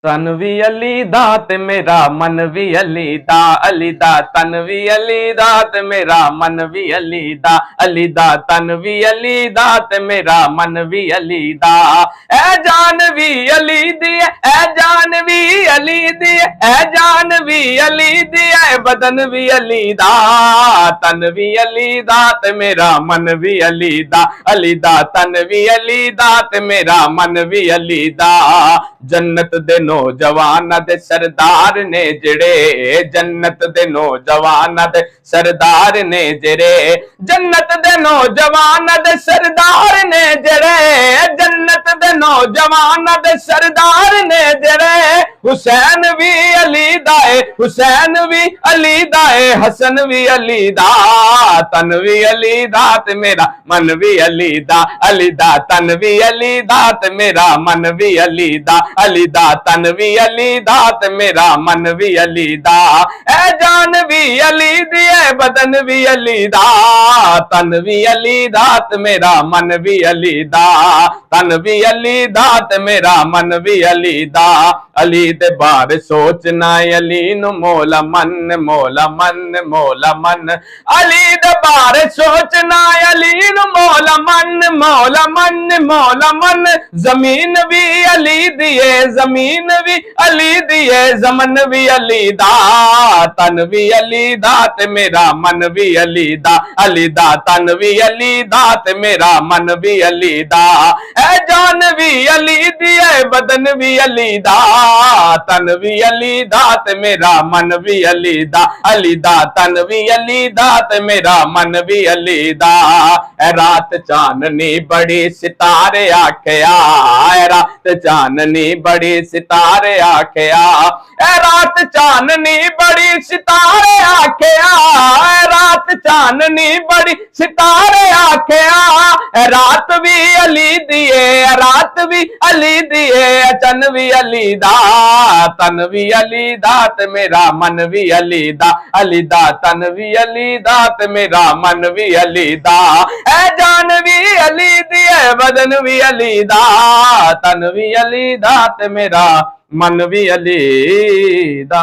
तन भी अली दा ते मेरा मन भी अली दा तन भी अली दा ते मेरा मन भी अली दा तन भी अली दा ते मेरा मन भी अली दा ए जान भी अली दी ए जान भी अली दी ए जान भी अली दी ए बदन भी अली दा तन भी अली दा ते मेरा मन भी अली दा तन भी अली दा ते मेरा मन भी अली दा जन्नत दे नौजवान दे सरदार ने जेड़े जन्नत दे नौजवान दे सरदार ने जेड़े जन्नत दे नौजवान दे सरदार ने जेड़े जन्नत दे नौजवान दे सरदार ने जेड़े हुसैन भी अली दाए हुसैन भी अली दाए हसन भी अली दा तन भी अली दा ते मेरा मन भी अली दा तन भी अली दा ते मेरा मन भी अली दा तन भी अली दा ते मेरा मन भी अली दा ए जान भी अली दी ए बदन भी अली दा तन भी अली दा ते मेरा मन भी अली दा तन भी अली दा ते मेरा मन भी अली दा अली दे बारे सोचना अली नु मौला मन अली दे बारे सोचना अली नु मौला मन जमीन भी अली दिए जमीन भी अली दिए जमन भी अली दा तन भी अली दा ते मेरा मन भी अली दा तन भी अली दा ते मेरा मन भी अली दा ए जान भी अली दिए बदन भी अली दा तन भी अली दा ते मेरा मन भी अली दा तन भी अली दा ते मेरा मन भी अली दा ए रात चाननी बड़ी सितारे आखिया रात चाननी बड़ी सितारे आखिया रात चाननी बड़ी सितारे आखिया रात चाननी बड़ी सितारे आखिया रात भी अली दिए रात भी अली दिए चन भी अली दा तन भी अली दा ते मेरा मन भी अली दा तन भी अली दा ते मेरा मन भी अली दा ए जान भी अली दिए बदन भी अली दा तन भी अली दा ते मेरा मन भी अली दा।